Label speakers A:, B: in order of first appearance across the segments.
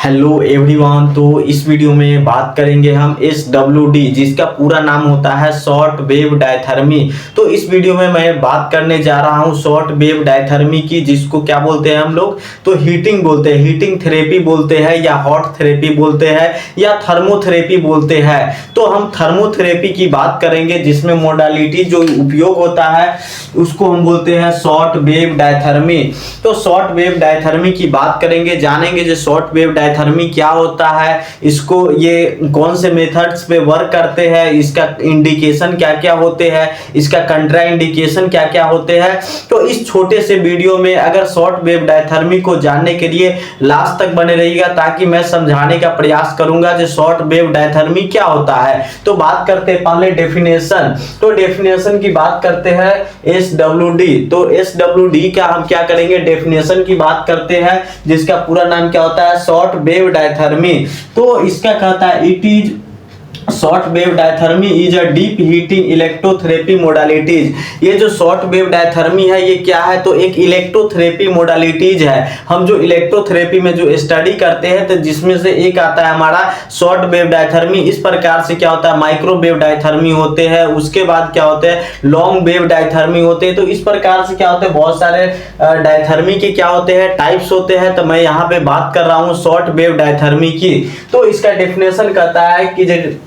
A: Hello everyone. तो इस video में बात करेंगे हम SWD, जिसका पूरा नाम होता है शॉर्ट वेव डायथर्मी। तो इस वीडियो में मैं बात करने जा रहा हूं शॉर्ट वेव डायथर्मी की, जिसको क्या बोलते हैं हम लोग, तो हीटिंग बोलते हैं, हीटिंग थेरेपी बोलते हैं, या हॉट थेरेपी बोलते हैं, या थर्मोथेरेपी बोलते हैं। तो हम थर्मोथेरेपी की बात करेंगे, जिसमें मोडालिटी जो उपयोग होता है उसको हम बोलते हैं शॉर्ट वेव डायथर्मी। तो शॉर्ट वेव डायथर्मी की बात करेंगे, जानेंगे जो शॉर्ट वेव डायथर्मी क्या होता है, इसको ये कौन से मेथड्स पे वर्क करते हैं, इसका इंडिकेशन क्या क्या होते हैं, इसका कंट्रा इंडिकेशन क्या क्या होते हैं। तो इस छोटे से वीडियो में अगर शॉर्ट वेव डायथर्मी को जानने के लिए लास्ट तक बने रहिएगा, ताकि मैं समझाने का प्रयास करूंगा जो शॉर्ट वेव डायथर्मी क्या होता है। तो बात करते हैं पहले डेफिनेशन। तो डेफिनेशन की बात करते हैं SWD। तो SWD का हम क्या करेंगे, डेफिनेशन की बात करते हैं, जिसका पूरा नाम क्या होता है, शॉर्ट वेव डायथर्मी। तो इसका कहता है it is short wave diathermy is a deep heating electrotherapy modalities. ये जो शॉर्ट वेव डायथर्मी है ये क्या है, तो एक इलेक्ट्रोथेरेपी मोडालिटीज है। हम जो इलेक्ट्रोथेरेपी में जो स्टडी करते हैं तो जिसमें से एक आता है हमारा शॉर्ट वेव डायथर्मी। इस प्रकार से क्या होता है, माइक्रोवेव डायथर्मी होते हैं, उसके बाद क्या होते हैं, लॉन्ग वेव डायथर्मी होते हैं। तो इस प्रकार से क्या होते हैं, बहुत सारे डायथर्मी के क्या होते हैं, टाइप्स होते हैं। तो मैं यहाँ पे बात कर रहा हूँ शॉर्ट वेव डायथर्मी की। तो इसका डेफिनेशन कहता है कि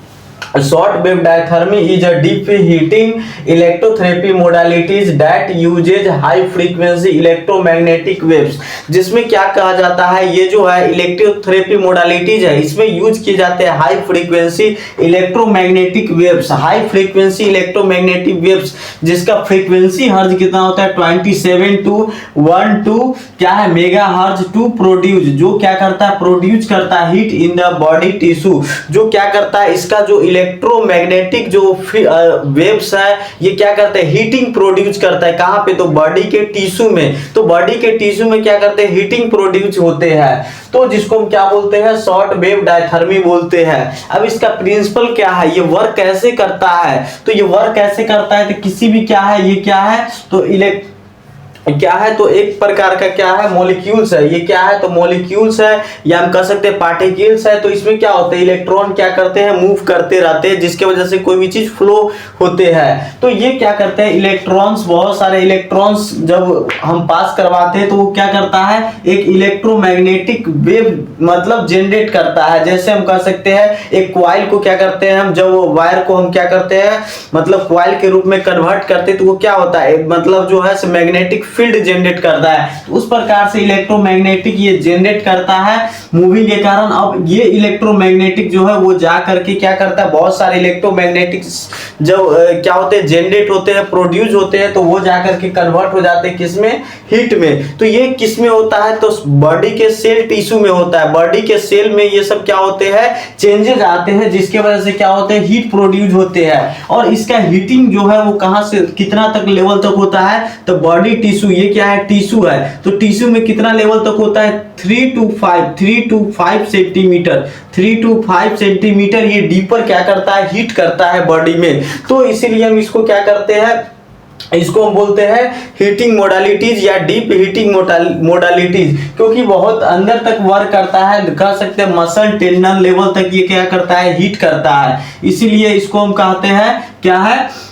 A: short wave diathermy is a deep heating electrotherapy modalities that uses high frequency electromagnetic waves। जिसमें क्या कहा जाता है, ये जो है इलेक्ट्रोथेरेपी मोडालिटीज है, इसमें यूज किए जाते हैं high frequency electromagnetic waves. High frequency electromagnetic waves जिसका फ्रीक्वेंसी हर्ज कितना होता है, 27 to 12 क्या है, मेगा हर्ज टू प्रोड्यूस। जो क्या करता है, प्रोड्यूस करता है heat in the body tissue. जो क्या करता है, इसका जो इलेक्ट्रोमैग्नेटिक जो वेव्स है ये क्या करते हैं, हीटिंग प्रोड्यूस करता है। कहां पे, तो बॉडी के टिश्यू में। तो बॉडी के टिश्यू में क्या करते हैं, हीटिंग प्रोड्यूस होते हैं। तो जिसको हम क्या बोलते हैं, शॉर्ट वेव डायथर्मी बोलते हैं। अब इसका प्रिंसिपल क्या है, ये वर्क कैसे करता है, तो ये वर्क कैसे करता है, तो किसी भी क्या है, ये क्या है, तो क्या है, तो एक प्रकार का क्या है, मॉलिक्यूल्स है। ये क्या है, तो मॉलिक्यूल्स है, या हम कह सकते हैं पार्टिकल्स है। तो इसमें क्या होते हैं, इलेक्ट्रॉन क्या करते हैं, मूव करते रहते हैं, जिसके वजह से कोई भी चीज फ्लो होते हैं। तो ये क्या करते हैं, इलेक्ट्रॉन्स, बहुत सारे इलेक्ट्रॉन्स जब हम पास करवाते हैं तो वो क्या करता है, एक इलेक्ट्रोमैग्नेटिक वेव मतलब जनरेट करता है। जैसे हम कह सकते हैं एक कॉइल को क्या करते हैं हम, जब वायर को हम क्या करते हैं, मतलब कॉइल के रूप में कन्वर्ट करते हैं, तो वो क्या होता है, मतलब जो है मैग्नेटिक फील्ड जनरेट करता है। तो उस प्रकार से इलेक्ट्रोमैग्नेटिक ये जनरेट करता है मूविंग के कारण। अब ये इलेक्ट्रोमैग्नेटिक जो है वो जा करके क्या करता है, बहुत सारे इलेक्ट्रोमैग्नेटिक जब क्या होते हैं, जनरेट होते हैं, प्रोड्यूस होते हैं, तो वो जा करके कन्वर्ट हो जाते हैं किसमें, हीट में। तो ये किस में होता है, तो बॉडी के सेल टिश्यू में होता है। बॉडी के सेल में ये सब क्या होते हैं, चेंजेस आते हैं, जिसके वजह से क्या होते हैं, हीट प्रोड्यूस होते हैं। और इसका हीटिंग जो है वो कहां से कितना तक लेवल तक होता है, तो बॉडी टिश्यू, ये क्या है, टिश्यू है, तो टिश्यू में कितना लेवल तक होता है, 3 to 5 सेंटीमीटर। 3 to 5 सेंटीमीटर ये डीपर क्या करता है, हीट करता है बॉडी में। तो इसीलिए हम इसको क्या करते हैं, इसको हम बोलते हैं हीटिंग मोडालिटीज या डीप हीटिंग मोडालिटीज, क्योंकि बहुत अंदर तक वर्क करता है। कह सकते हैं मसल टेंडन लेवल तक ये क्या करता है, हीट करता है। इसीलिए इसको हम कहते हैं क्या है,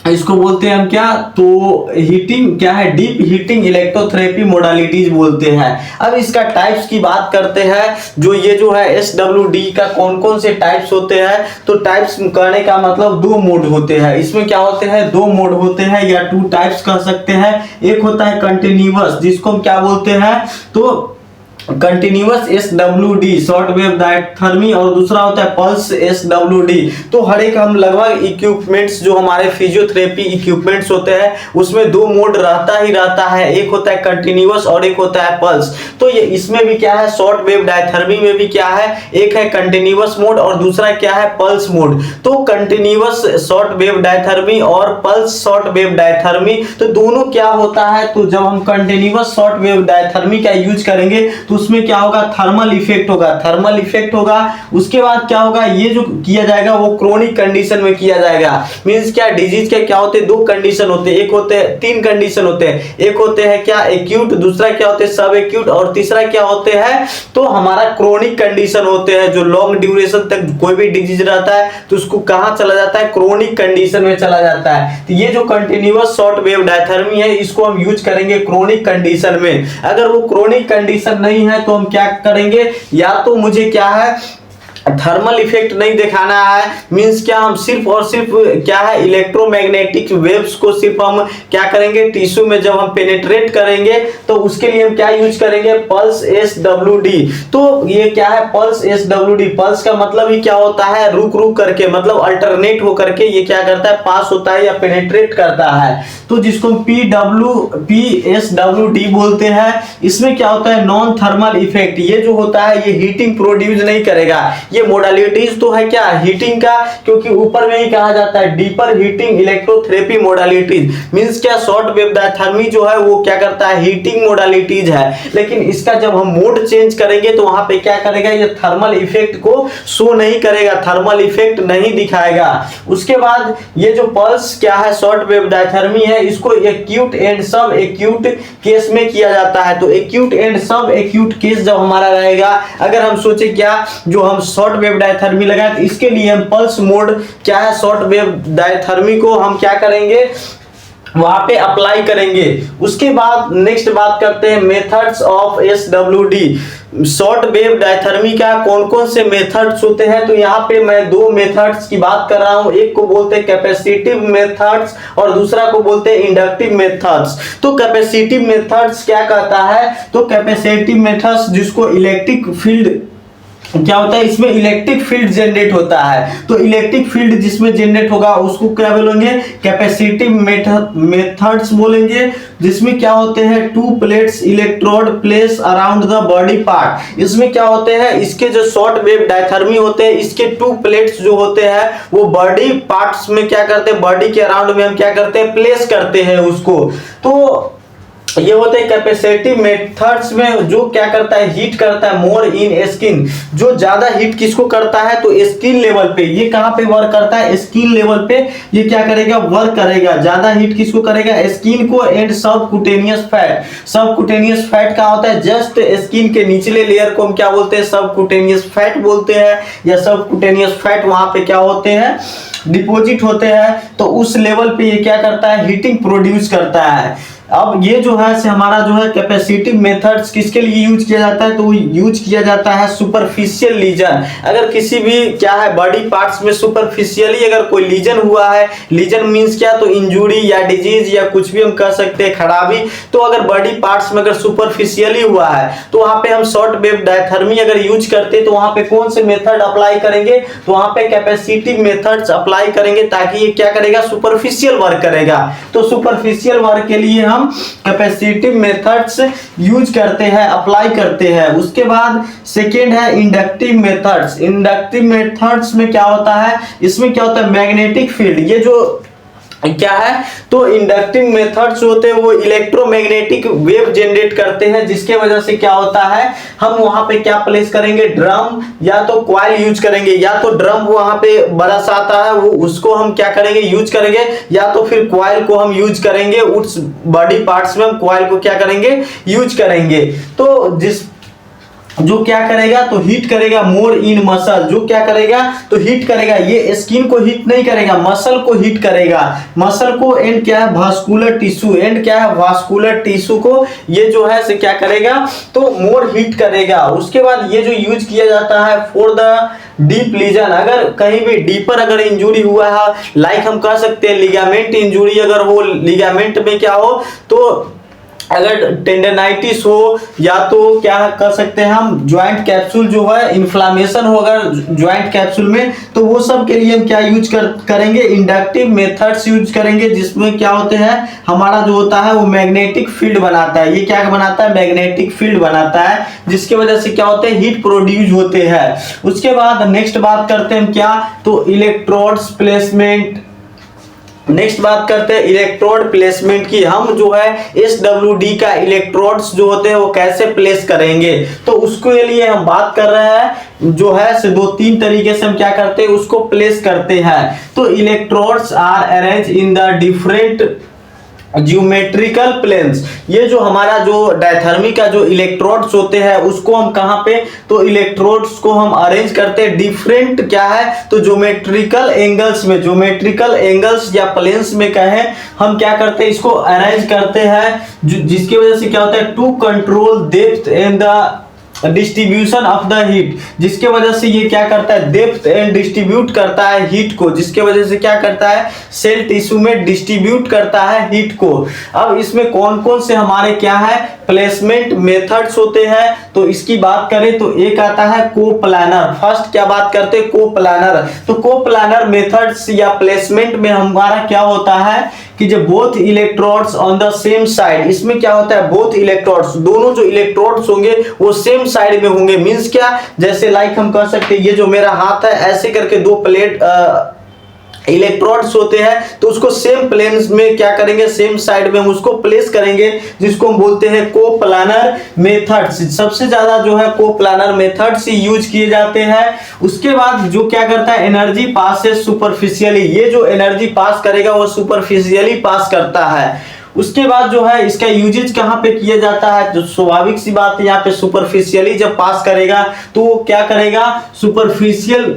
A: इसको बोलते हैं हम क्या, तो हीटिंग क्या है, डीप हीटिंग इलेक्ट्रोथेरेपी मोडालिटीज बोलते हैं। अब इसका टाइप्स की बात करते हैं, जो ये जो है SWD का कौन कौन से टाइप्स होते हैं। तो टाइप्स करने का मतलब दो मोड होते हैं। इसमें क्या होते हैं, दो मोड होते हैं, या 2 टाइप्स कह सकते हैं। एक होता है कंटिन्यूअस, जिसको हम क्या बोलते हैं, तो continuous SWD short wave diathermy, और दूसरा होता है पल्स SWD। तो हर एक हम लगभग इक्विपमेंट्स जो हमारे फिजियोथेरेपी इक्विपमेंट्स होते हैं उसमें दो मोड रहता ही रहता है, एक होता है कंटिन्यूअस और एक होता है पल्स। तो ये इसमें भी क्या है, शॉर्ट वेव डायथर्मी में भी क्या है, एक है कंटिन्यूअस मोड और दूसरा क्या है, पल्स मोड। तो कंटिन्यूअस शॉर्ट वेव डायथर्मी और पल्स शॉर्ट वेव डायथर्मी, तो दोनों क्या होता है, तो जब हम कंटिन्यूअस शॉर्ट वेव डायथर्मी का यूज करेंगे तो उसमें क्या होगा, थर्मल इफेक्ट होगा, थर्मल इफेक्ट होगा। उसके बाद क्या होगा, ये जो किया जाएगा वो क्रोनिक कंडीशन में किया जाएगा। मींस क्या, डिजीज के क्या होते हैं, दो कंडीशन होते हैं, एक होते हैं, तीन कंडीशन होते हैं, एक होते हैं क्या एक्यूट, दूसरा क्या होते हैं सब एक्यूट, और तीसरा क्या होते हैं तो हमारा क्रोनिक कंडीशन होते हैं, जो लॉन्ग ड्यूरेशन तक कोई भी डिजीज रहता है तो उसको कहां चला जाता है, क्रोनिक कंडीशन में चला जाता है। तो ये जो कंटिन्यूअस शॉर्ट वेव डायथर्मी है इसको हम यूज करेंगे क्रोनिक कंडीशन में। अगर वो क्रोनिक कंडीशन नहीं है तो हम क्या करेंगे, या तो मुझे क्या है थर्मल इफेक्ट नहीं दिखाना है, मींस क्या हम सिर्फ और सिर्फ क्या है इलेक्ट्रोमैग्नेटिक वेव्स को सिर्फ हम क्या करेंगे टिश्यू में जब हम पेनिट्रेट करेंगे तो उसके लिए हम क्या यूज करेंगे, पल्स SWD। तो ये क्या है पल्स SWD, पल्स का मतलब ही क्या होता है, रुक रुक करके, मतलब अल्टरनेट हो करके ये क्या करता है, पास होता है या पेनिट्रेट करता है। तो जिसको PSWD बोलते हैं। इसमें क्या होता है, नॉन थर्मल इफेक्ट, ये जो होता है ये हीटिंग प्रोड्यूस नहीं करेगा। ये मोडालिटीज तो है क्या हीटिंग का, क्योंकि ऊपर में ही कहा जाता है deeper heating electrotherapy modalities. Means क्या, शॉर्ट वेव डायथर्मी जो है वो क्या करता है, हीटिंग मोडालिटीज है, लेकिन इसका जब हम मोड चेंज करेंगे तो वहां पे क्या करेगा, ये थर्मल इफेक्ट को शो नहीं करेगा, थर्मल इफेक्ट नहीं दिखाएगा। उसके बाद ये जो पल्स क्या है शॉर्ट वेव डायथर्मी है, इसको एक्यूट एंड सब एक्यूट केस में किया जाता है। तो एक्यूट एंड सब एक्यूट केस जब हमारा रहेगा, अगर हम सोचे क्या जो हम शॉर्ट वेव डायथर्मी लगाए तो इसके लिए हम पल्स मोड क्या है शॉर्ट वेव डायथर्मी को हम क्या करेंगे, वहां पे अप्लाई करेंगे। उसके बाद नेक्स्ट बात करते हैं methods of SWD। Short wave diathermy का कौन कौन से मेथड्स होते हैं, तो यहाँ पे मैं दो मेथड्स की बात कर रहा हूँ, एक को बोलते हैं कैपेसिटिव मेथड्स और दूसरा को बोलते हैं इंडक्टिव मेथड्स। तो कैपेसिटिव मेथड्स क्या कहता है, तो कैपेसिटिव मेथड्स जिसको इलेक्ट्रिक फील्ड क्या होता है, इसमें इलेक्ट्रिक फील्ड जनरेट होता है, तो इलेक्ट्रिक फील्ड जिसमें जनरेट होगा उसको क्या बोलेंगे, कैपेसिटिव मेथड्स बोलेंगे। जिसमें क्या होते हैं, to plates electrode place around the body part. इसमें क्या होते हैं, इसके जो शॉर्ट वेव डायथर्मी होते हैं इसके टू प्लेट्स जो होते हैं वो बॉडी पार्ट्स में क्या करते हैं, बॉडी के अराउंड में हम क्या करते हैं, प्लेस करते हैं उसको। तो ये होते हैं कैपेसिटिव मेथड्स में जो क्या करता है, हीट करता है मोर इन स्किन। जो ज्यादा हीट किसको करता है, तो स्किन लेवल पे। ये कहां पे वर्क करता है, स्किन लेवल पे ये क्या करेगा, वर्क करेगा। ज्यादा हीट किसको करेगा, स्किन को। And subcutaneous fat, subcutaneous fat क्या होता है, जस्ट स्किन के निचले लेयर को हम क्या बोलते हैं, सबक्यूटेनियस फैट बोलते हैं, या सबक्यूटेनियस फैट वहां पे क्या होते हैं, डिपॉजिट होते हैं। तो उस लेवल पे ये क्या करता है, हीटिंग प्रोड्यूस करता है। अब ये जो है से हमारा जो है कैपेसिटिव मेथड्स किसके लिए यूज किया जाता है, तो वो यूज किया जाता है सुपरफिशियल लीजन। अगर किसी भी क्या है बॉडी पार्ट्स में सुपरफिशियली अगर कोई लीजन हुआ है, लीजन मींस क्या, तो इंजुरी या डिजीज या कुछ भी हम कह सकते हैं, खराबी। तो अगर बॉडी पार्ट्स में अगर सुपरफिशियली हुआ है तो वहां पे हम शॉर्ट वेव डायथर्मी अगर यूज करते हैं तो वहां पे कौन से मेथड अप्लाई करेंगे, तो वहां पे कैपेसिटिव मेथड्स अप्लाई करेंगे, ताकि ये क्या करेगा, सुपरफिशियल वर्क करेगा। तो सुपरफिशियल वर्क के लिए हम कैपेसिटिव मेथड्स यूज करते हैं, अप्लाई करते हैं। उसके बाद सेकेंड है इंडक्टिव मेथड्स। इंडक्टिव मेथड्स में क्या होता है, इसमें क्या होता है, मैग्नेटिक फील्ड। ये जो क्या है, तो इंडक्टिव मेथड्स होते हैं वो इलेक्ट्रोमैग्नेटिक वेव जनरेट करते हैं, जिसके वजह से क्या होता है, हम वहां पे क्या प्लेस करेंगे, ड्रम या तो कॉइल यूज करेंगे, या तो ड्रम वहां पे बड़ा सा आता है वो उसको हम क्या करेंगे, यूज करेंगे, या तो फिर कॉइल को हम यूज करेंगे। उस बॉडी पार्ट्स में हम कॉइल को क्या करेंगे, यूज करेंगे। तो जिस जो क्या करेगा, तो हीट करेगा मोर इन मसल। जो क्या करेगा, तो हीट करेगा, ये स्किन को हीट नहीं करेगा, मसल को हीट करेगा, मसल को। एंड क्या है, वास्कुलर टिश्यू। एंड क्या है, वास्कुलर टिश्यू को ये जो है से क्या करेगा, तो मोर हीट करेगा। उसके बाद ये जो यूज किया जाता है फॉर द डीप लीजन। अगर कहीं भी डीपर अगर इंजुरी हुआ है, लाइक हम कह सकते हैं लिगामेंट इंजुरी अगर हो, लिगामेंट में क्या हो, तो अगर टेंडनाइटिस हो, या तो क्या कर सकते हैं हम, ज्वाइंट कैप्सूल जो है इन्फ्लामेशन हो अगर ज्वाइंट कैप्सूल में, तो वो सब के लिए हम क्या यूज करेंगे, इंडक्टिव मेथड्स यूज करेंगे। जिसमें क्या होते हैं, हमारा जो होता है वो मैग्नेटिक फील्ड बनाता है। ये क्या बनाता है, मैग्नेटिक फील्ड बनाता है, जिसके वजह से क्या होते हैं, हीट प्रोड्यूस होते हैं। उसके बाद नेक्स्ट बात करते हैं हम क्या, तो इलेक्ट्रोड्स प्लेसमेंट नेक्स्ट बात करते हैं इलेक्ट्रोड प्लेसमेंट की। हम जो है SWD का इलेक्ट्रोड्स जो होते हैं वो कैसे प्लेस करेंगे, तो उसके लिए हम बात कर रहे हैं जो है से 2-3 तरीके से हम क्या करते हैं उसको प्लेस करते हैं। तो electrodes are arrange in the different geometrical planes. ये जो हमारा जो डायथर्मी का जो इलेक्ट्रोड्स होते हैं उसको हम कहाँ पे, तो इलेक्ट्रोड्स को हम अरेंज करते हैं डिफरेंट क्या है, तो ज्योमेट्रिकल एंगल्स में, ज्योमेट्रिकल एंगल्स या प्लेन्स में कहें हम क्या करते हैं इसको अरेंज करते हैं, जिसकी वजह से क्या होता है to control depth and the distribution of the heat, जिसके वजह से ये क्या करता है डेप्थ एंड डिस्ट्रीब्यूट करता है हीट को, जिसके वजह से क्या करता है सेल टिश्यू में डिस्ट्रीब्यूट करता है हीट को। अब इसमें कौन कौन से हमारे क्या है प्लेसमेंट मेथड्स होते हैं, तो इसकी बात करें तो एक आता है कोप्लानर। फर्स्ट क्या बात करते हैं कोप्लानर। तो कोप्लानर मेथड्स या प्लेसमेंट में हमारा क्या होता है कि जब both electrodes on the same side, इसमें क्या होता है बोथ इलेक्ट्रोड्स, दोनों जो इलेक्ट्रोड्स होंगे वो सेम साइड में होंगे। मींस क्या, जैसे लाइक हम कह सकते हैं ये जो मेरा हाथ है ऐसे करके दो प्लेट इलेक्ट्रोड्स होते हैं, तो उसको सेम प्लेन्स में क्या करेंगे सेम साइड में हम उसको प्लेस करेंगे, जिसको हम बोलते हैं कोप्लानर मेथड्स। सबसे ज्यादा जो है कोप्लानर मेथड्स यूज किए जाते हैं। उसके बाद जो क्या करता है एनर्जी पासेस सुपरफिशियली, ये जो एनर्जी पास करेगा वो सुपरफिशियली पास करता है। उसके बाद जो है इसका यूजेज कहाँ पे किया जाता है, जो स्वाभाविक सी बात है यहाँ पे सुपरफिशियली जब पास करेगा तो वो क्या करेगा सुपरफिशियल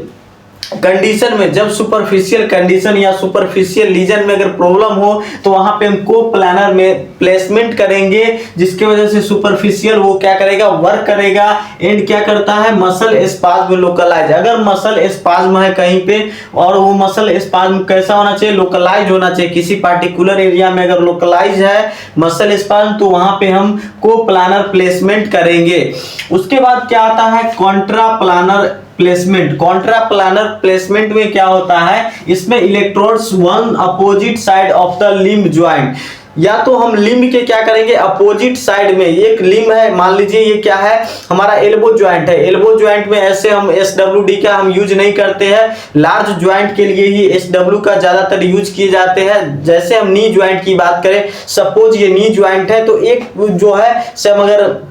A: कंडीशन में, जब सुपरफिशियल कंडीशन या सुपरफिशियल लीजन में अगर प्रॉब्लम हो तो वहां पे हम कोप्लानर में प्लेसमेंट करेंगे, जिसके वजह से सुपरफिशियल वो क्या करेगा वर्क करेगा एंड क्या करता है मसल स्पाज्म लोकलाइज। अगर मसल स्पाज्म है कहीं पे और वो मसल स्पाज्म कैसा होना चाहिए लोकलाइज होना चाहिए, किसी पार्टिकुलर एरिया में अगर लोकलाइज है मसल स्पाज्म तो वहां पे हम कोप्लानर प्लेसमेंट करेंगे। उसके बाद क्या आता है contra planar placement. Contra planar placement में क्या होता है, इसमें electrodes one opposite side of the limb joint, या तो हम लिम्ब के क्या करेंगे अपोजिट साइड में, एक लिम्ब है मान लीजिए ये क्या है हमारा एल्बो ज्वाइंट है, एल्बो ज्वाइंट में ऐसे हम SWD का हम यूज नहीं करते हैं, लार्ज ज्वाइंट के लिए ही SW का ज्यादातर यूज किए जाते हैं। जैसे हम नी ज्वाइंट की बात करें, सपोज ये नी ज्वाइंट है तो एक जो है से हम अगर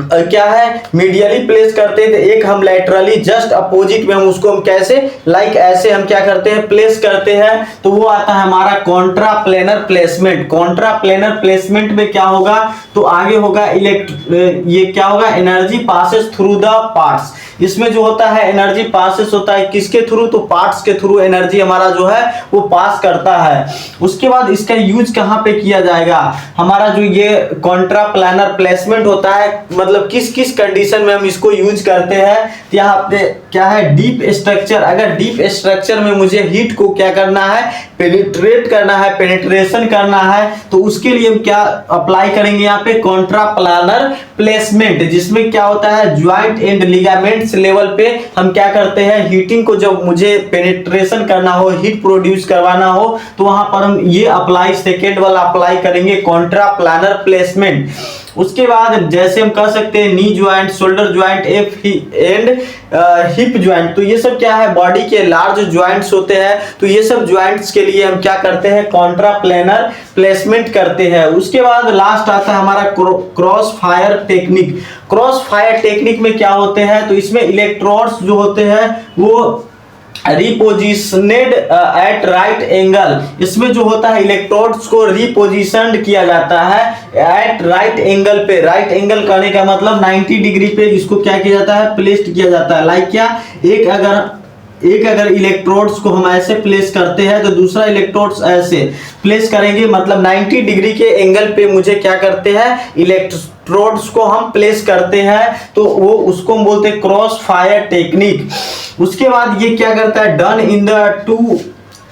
A: क्या है मीडियली प्लेस करते हैं तो एक हम लैटरली जस्ट अपोजिट में हम उसको हम कैसे लाइक ऐसे हम क्या करते हैं प्लेस करते हैं, तो वो आता है हमारा Contra planar placement. Contra planar placement में क्या होगा तो आगे होगा ये क्या होगा energy passes through the parts. इसमें जो होता है एनर्जी पासेस होता है किसके थ्रू, तो पार्ट्स के थ्रू एनर्जी हमारा जो है वो पास करता है। उसके बाद इसका यूज कहाँ पे किया जाएगा, हमारा जो ये कॉन्ट्रा प्लानर प्लेसमेंट होता है मतलब किस किस कंडीशन में हम इसको यूज करते हैं। यहाँ पे क्या है डीप स्ट्रक्चर, अगर डीप स्ट्रक्चर में मुझे हीट को क्या करना है पेनिट्रेट करना है, पेनिट्रेशन करना है, तो उसके लिए हम क्या अप्लाई करेंगे यहाँ पे कॉन्ट्रा प्लानर प्लेसमेंट, जिसमें क्या होता है ज्वाइंट एंड लिगामेंट्स लेवल पे हम क्या करते हैं हीटिंग को जब मुझे पेनिट्रेशन करना हो हीट प्रोड्यूस करवाना हो तो वहां पर हम ये अप्लाई सेकेंड वाला अप्लाई करेंगे कॉन्ट्रा प्लानर प्लेसमेंट। उसके बाद जैसे हम कह सकते हैं knee joint, shoulder joint and hip joint, तो ये सब क्या है बॉडी के लार्ज ज्वाइंट्स होते हैं, तो ये सब ज्वाइंट्स के लिए हम क्या करते हैं कॉन्ट्रा प्लेनर प्लेसमेंट करते हैं। उसके बाद लास्ट आता है हमारा cross fire technique. Cross fire technique में क्या होते हैं, तो इसमें इलेक्ट्रोड्स जो होते हैं वो रिपोजिशनेड एट राइट एंगल, इसमें जो होता है इलेक्ट्रोड्स को रिपोजिशनड किया जाता है एट राइट एंगल पे। राइट एंगल करने का मतलब 90 डिग्री पे इसको क्या किया जाता है प्लेस्ड किया जाता है। लाइक क्या एक अगर इलेक्ट्रोड्स को हम ऐसे प्लेस करते हैं तो दूसरा इलेक्ट्रोड्स ऐसे प्लेस करेंगे, मतलब 90 डिग्री के एंगल पे मुझे क्या करते हैं इलेक्ट्रोड्स को हम प्लेस करते हैं, तो वो उसको हम बोलते हैं क्रॉस फायर टेक्निक। उसके बाद ये क्या करता है done in the two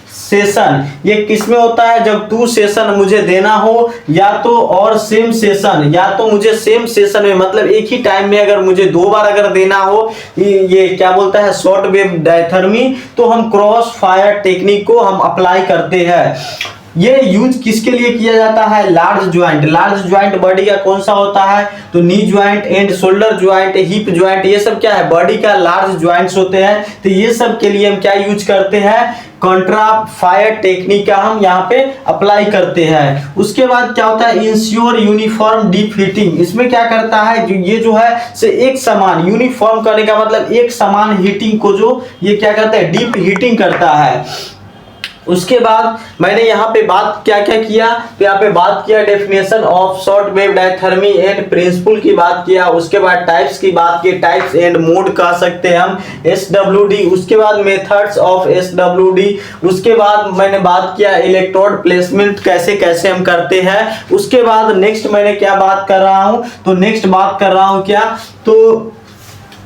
A: session, ये किसमें होता है जब 2 सेशन मुझे देना हो या तो और सेम सेशन, या तो मुझे सेम सेशन में मतलब एक ही टाइम में अगर मुझे 2 बार अगर देना हो ये क्या बोलता है शॉर्ट वेव डायथर्मी, तो हम क्रॉस फायर टेक्निक को हम अप्लाई करते हैं। ये यूज किसके लिए किया जाता है? Large joint. Large joint body का कौन सा होता है? तो knee joint and shoulder joint, hip joint, ये सब क्या है? बॉडी का लार्ज ज्वाइंट्स होते हैं। तो ये सब के लिए हम क्या यूज करते हैं? कॉन्ट्रा फायर टेक्निक का हम यहाँ पे अप्लाई करते हैं। उसके बाद क्या होता है? Ensure uniform deep heating. इसमें क्या करता है? ये जो है से एक समान, यूनिफॉर्म करने का मतलब एक समान हीटिंग को जो ये क्या करता है? डीप हीटिंग करता है। उसके बाद मैंने यहाँ पे बात क्या क्या किया? तो यहाँ पे बात किया definition of short wave diathermy and principle की बात किया। उसके बाद टाइप्स की बात की, टाइप्स एंड मोड कह सकते हैं हम, SWD। उसके बाद मेथड्स ऑफ SWD। उसके बाद मैंने बात किया इलेक्ट्रोड प्लेसमेंट कैसे कैसे हम करते हैं। उसके बाद नेक्स्ट मैंने क्या बात कर रहा हूँ? तो नेक्स्ट बात कर रहा हूँ क्या? तो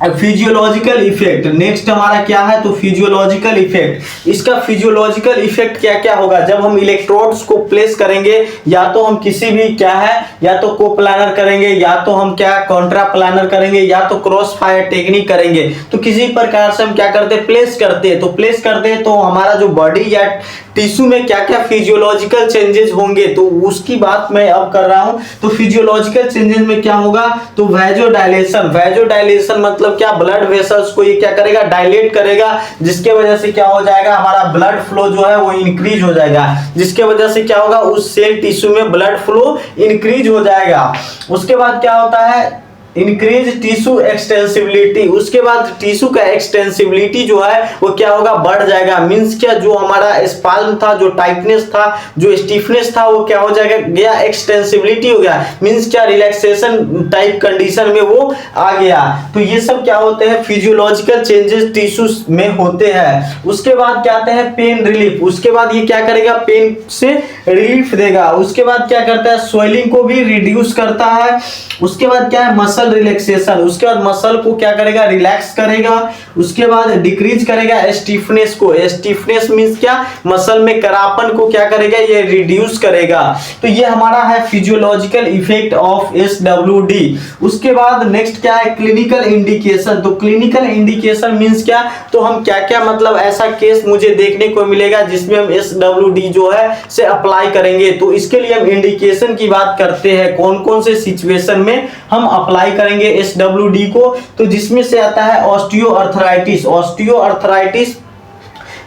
A: फिजियोलॉजिकल इफेक्ट। नेक्स्ट हमारा क्या है? तो फिजियोलॉजिकल इफेक्ट। इसका फिजियोलॉजिकल इफेक्ट क्या क्या होगा? जब हम इलेक्ट्रोड्स को प्लेस करेंगे, या तो हम किसी भी क्या है, या तो कोप्लानर करेंगे, या तो हम क्या कॉन्ट्रा प्लानर करेंगे, या तो क्रॉस फायर टेक्निक करेंगे, तो किसी प्रकार से हम क्या करते हैं? प्लेस करते हैं। तो प्लेस करते हैं तो हमारा जो बॉडी या टिश्यू में क्या क्या फिजियोलॉजिकल चेंजेस होंगे, तो उसकी बात मैं अब कर रहा हूं। तो फिजियोलॉजिकल चेंजेस में क्या होगा? तो वैजोडाइलेशन। वैजोडाइलेशन मतलब क्या? ब्लड वेसल्स को ये क्या करेगा? डायलेट करेगा, जिसके वजह से क्या हो जाएगा? हमारा ब्लड फ्लो जो है वो इंक्रीज हो जाएगा, जिसके वजह से क्या होगा? उस सेल टिश्यू में ब्लड फ्लो इंक्रीज हो जाएगा। उसके बाद क्या होता है? Increase tissue extensibility. उसके बाद टिश्यू का एक्सटेंसिबिलिटी जो है वो क्या होगा? बढ़ जाएगा। मींस क्या? जो हमारा स्पाल्म था, जो टाइटनेस था, जो स्टिफनेस था, वो क्या हो जाएगा? गया एक्सटेंसिबिलिटी हो गया। मींस क्या? रिलैक्सेशन टाइप कंडीशन में वो आ गया। तो ये सब क्या होते हैं? फिजियोलॉजिकल चेंजेस टिश्यूज में होते हैं। उसके बाद क्या आते हैं? Pain relief. उसके बाद ये क्या करेगा? पेन से रिलीफ देगा। उसके बाद क्या करता है? स्वेलिंग को भी रिड्यूस करता है। उसके बाद क्या है? Muscle relaxation. उसके बाद मसल को क्या करेगा? रिलैक्स करेगा। उसके बाद डिक्रीज करेगा स्टिफनेस को। स्टिफनेस मींस क्या? मसल में करापन को क्या करेगा? ये रिड्यूस करेगा। तो ये हमारा है फिजियोलॉजिकल इफेक्ट ऑफ SWD। उसके बाद नेक्स्ट क्या है? Clinical indication. तो क्लिनिकल इंडिकेशन मींस क्या? तो हम क्या क्या मतलब ऐसा केस मुझे देखने को मिलेगा जिसमें हम SWD जो है से अप्लाई करेंगे। तो इसके लिए हम इंडिकेशन की बात करते हैं, कौन कौन से सिचुएशन में हम अप्लाई करेंगे SWD को। तो जिसमें से आता है ऑस्टियोआर्थराइटिस। ऑस्टियोआर्थराइटिस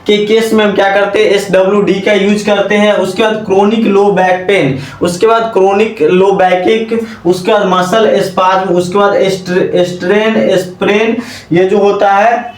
A: के केस में हम क्या करते हैं? SWD का यूज करते हैं। उसके बाद क्रोनिक लो बैक पेन, उसके बाद क्रोनिक लो बैकिक, उसके बाद मसल स्पाज्म, उसके बाद स्ट्रेन स्प्रेन, ये जो होता है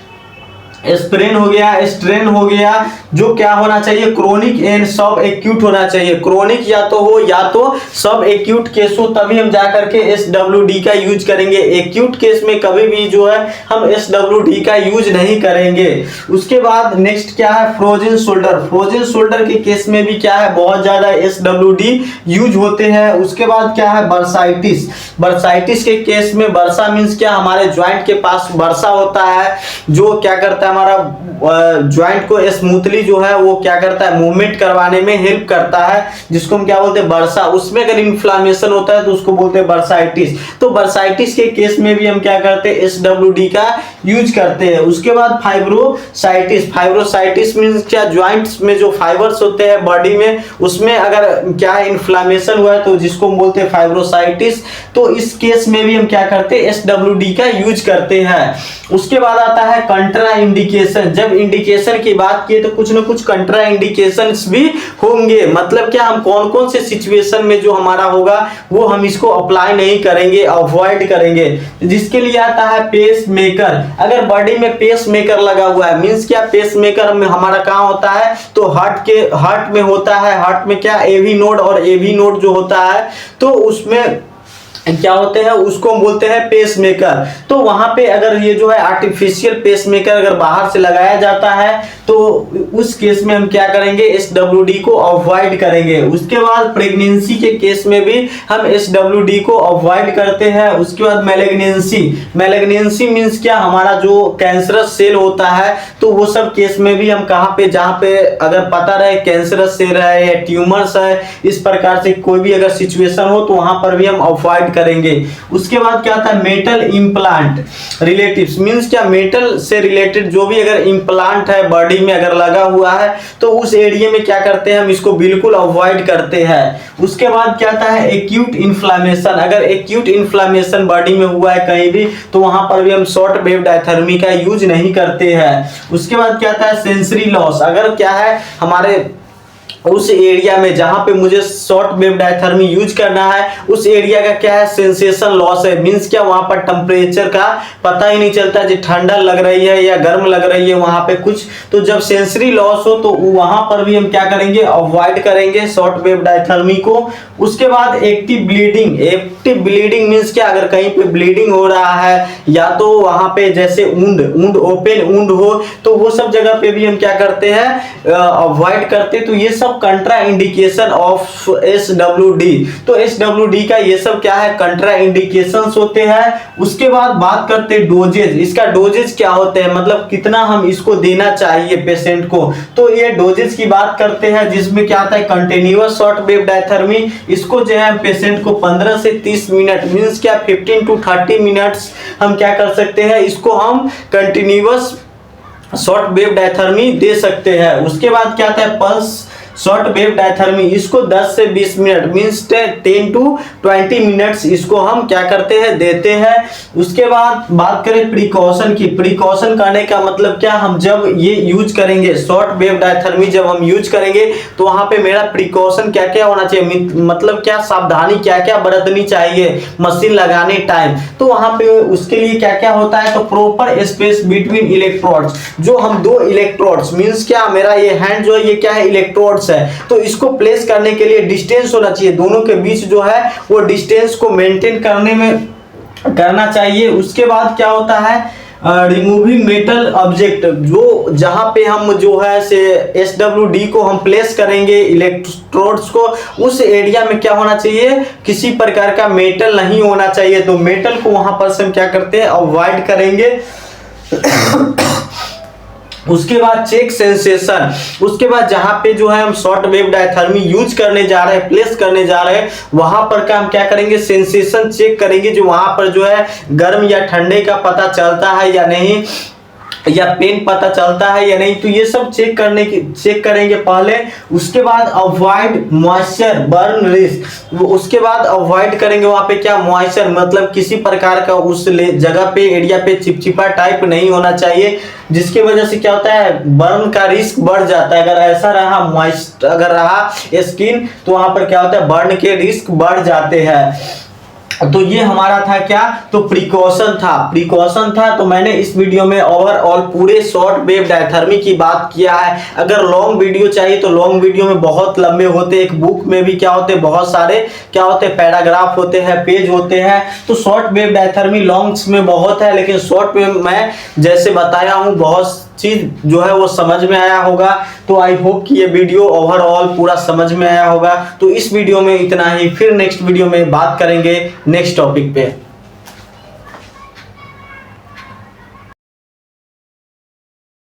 A: स्प्रेन हो गया, स्ट्रेन हो गया। जो क्या होना चाहिए? क्रोनिक एंड सब एक्यूट होना चाहिए। क्रोनिक या तो हो या तो सब एक्यूट केस हो, तभी हम जाकर के SWD का यूज करेंगे। एक्यूट केस में कभी भी जो है हम SWD का यूज नहीं करेंगे। उसके बाद नेक्स्ट क्या है? Frozen shoulder. फ्रोजन शोल्डर के केस में भी क्या है? बहुत ज्यादा SWD यूज होते हैं। उसके बाद क्या है? बर्साइटिस। बर्साइटिस के केस में बर्सा मींस क्या? हमारे ज्वाइंट के पास बर्सा होता है, जो क्या करता है? हमारा ज्वाइंट को स्मूथली जो है वो क्या करता है? मूवमेंट करवाने में हेल्प करता है, जिसको हम क्या बोलते हैं? बर्सा। उसमें अगर इन्फ्लामेशन होता है तो उसको बोलते हैं बर्साइटिस। तो बर्साइटिस के केस में भी हम क्या करते हैं? SWD का यूज करते हैं। उसके बाद फाइब्रोसाइटिस। फाइब्रोसाइटिस मींस क्या? ज्वाइंट्स में जो फाइबर्स होते हैं बॉडी में, उसमें अगर क्या है? इन्फ्लामेशन हुआ है तो जिसको हम बोलते हैं फाइब्रोसाइटिस। तो इस केस में भी हम क्या करते हैं? SWD का यूज करते हैं। उसके बाद आता है कंट्रा इंडिकेशन। जब इंडिकेशन की बात की तो कुछ ना कुछ कंट्रा इंडिकेशंस भी होंगे। मतलब क्या? हम कौन कौन से सिचुएशन में जो हमारा होगा वो हम इसको अप्लाई नहीं करेंगे, अवॉइड करेंगे। जिसके लिए आता है पेस मेकर। अगर बॉडी में पेस मेकर लगा हुआ है, मींस क्या? पेस मेकर में हमारा कहाँ होता है? तो हार्ट में होता है। हार्ट में क्या? AV नोड और AV नोड जो होता है, तो उसमें क्या होते हैं? उसको हम बोलते हैं पेस मेकर। तो वहां पे अगर ये जो है आर्टिफिशियल पेस मेकर अगर बाहर से लगाया जाता है तो उस केस में हम क्या करेंगे? SWD को अवॉइड करेंगे। उसके बाद प्रेगनेंसी के केस में भी हम SWD को अवॉइड करते हैं। उसके बाद मैलिग्नेंसी। मैलिग्नेंसी मींस क्या? हमारा जो कैंसरस सेल होता है, तो वो सब केस में भी हम कहाँ पे? जहाँ पे अगर पता रहे कैंसरस सेल है या ट्यूमर्स है, इस प्रकार से कोई भी अगर सिचुएशन हो तो वहां पर भी हम अवॉइड करेंगे। उसके बाद क्या आता है मेटल इम्प्लांट रिलेटिव्स, मीन्स क्या मेटल से रिलेटेड जो भी अगर इम्प्लांट है बॉडी में अगर लगा हुआ है तो उस एरिया में क्या करते हैं हम इसको बिल्कुल अवॉइड करते हैं। उसके बाद क्या आता है एक्यूट इन्फ्लामेशन, अगर एक्यूट इन्फ्लामेशन बॉडी में हुआ है कहीं भी तो वहां पर भी हम शॉर्ट वेव डायथर्मी का यूज नहीं करते हैं। उसके बाद क्या आता है सेंसरी लॉस, अगर क्या है हमारे उस एरिया में जहां पे मुझे शॉर्ट वेव डायथर्मी यूज करना है उस एरिया का क्या है सेंसेशन लॉस है, मींस क्या वहां पर टेम्परेचर का पता ही नहीं चलता जी ठंडा लग रही है या गर्म लग रही है वहां पे कुछ, तो जब सेंसरी लॉस हो तो वहां पर भी हम क्या करेंगे अवॉइड करेंगे शॉर्ट वेव डायथर्मी को। उसके बाद active bleeding, active bleeding means क्या अगर कहीं पे ब्लीडिंग हो रहा है या तो वहां पे जैसे ऊंड ओपन ऊंड हो तो वो सब जगह पे भी हम क्या करते हैं अवॉइड करते, तो ये सब कंट्रा इंडिकेशन ऑफ SWD। तो SWD का ये सब क्या है कंट्रा इंडिकेशंस होते हैं। उसके बाद बात करते हैं डोजेज, इसका डोजेज क्या होते हैं मतलब कितना हम इसको देना चाहिए पेशेंट को, तो ये डोजेज की बात करते हैं जिसमें क्या आता है कंटिन्यूअस शॉर्ट वेव डायथर्मी, इसको जो है पेशेंट को 15 से 30 मिनट मींस क्या 15 to 30 मिनट्स हम क्या कर सकते हैं इसको हम कंटिन्यूअस शॉर्ट वेव डायथर्मी दे सकते हैं। उसके बाद क्या आता है पल्स शॉर्ट वेव डायथर्मी, इसको 10 से 20 मिनट मींस 10 to 20 मिनट्स इसको हम क्या करते हैं देते हैं। उसके बाद बात करें प्रिकॉशन की, प्रिकॉशन करने का मतलब क्या हम जब ये यूज करेंगे शॉर्ट वेव डायथर्मी जब हम यूज करेंगे तो वहां पे मेरा प्रिकॉशन क्या क्या होना चाहिए, मतलब क्या सावधानी क्या क्या बरतनी चाहिए मशीन लगाने टाइम, तो वहां पे उसके लिए क्या क्या होता है तो प्रॉपर स्पेस बिटवीन इलेक्ट्रोड्स, जो हम दो इलेक्ट्रोड्स मींस क्या मेरा ये हैंड जो है ये क्या है इलेक्ट्रोड्स है, तो इसको प्लेस करने के लिए डिस्टेंस होना चाहिए, दोनों के बीच जो है वो डिस्टेंस को मेंटेन करने में करना चाहिए। उसके बाद क्या होता है रिमूविंग मेटल ऑब्जेक्ट, जो जहां पे हम जो है से SWD को हम प्लेस करेंगे इलेक्ट्रोड्स को उस एरिया में क्या होना चाहिए किसी प्रकार का मेटल नहीं होना चाहिए, तो मेटल को वहां पर से हम क्या करते हैं अवॉइड करेंगे। उसके बाद चेक सेंसेशन, उसके बाद जहां पे जो है हम शॉर्ट वेव डायथर्मी यूज करने जा रहे हैं प्लेस करने जा रहे हैं वहां पर का हम क्या करेंगे सेंसेशन चेक करेंगे, जो वहां पर जो है गर्म या ठंडे का पता चलता है या नहीं या पेन पता चलता है या नहीं, तो ये सब चेक करेंगे पहले। उसके बाद अवॉइड मॉइस्चर बर्न रिस्क, उसके बाद अवॉइड करेंगे वहां पे क्या मॉइस्चर मतलब किसी प्रकार का उस जगह पे एरिया पे चिपचिपा टाइप नहीं होना चाहिए, जिसकी वजह से क्या होता है बर्न का रिस्क बढ़ जाता है। अगर ऐसा रहा मॉइस्ट अगर रहा स्किन तो वहां पर क्या होता है बर्न के रिस्क बढ़ जाते हैं। तो ये हमारा था क्या तो प्रिकॉशन था। तो मैंने इस वीडियो में ओवरऑल पूरे शॉर्ट वेव डायथर्मी की बात किया है। अगर लॉन्ग वीडियो चाहिए तो लॉन्ग वीडियो में बहुत लंबे होते, एक बुक में भी क्या होते बहुत सारे क्या होते पैराग्राफ होते हैं पेज होते हैं, तो शॉर्ट वेव डायथर्मी लॉन्ग्स में बहुत है, लेकिन शॉर्ट वेव में जैसे बताया हूँ बहुत चीज जो है वो समझ में आया होगा। तो आई होप कि ये वीडियो ओवरऑल पूरा समझ में आया होगा। तो इस वीडियो में इतना ही, फिर नेक्स्ट वीडियो में बात करेंगे नेक्स्ट टॉपिक पे।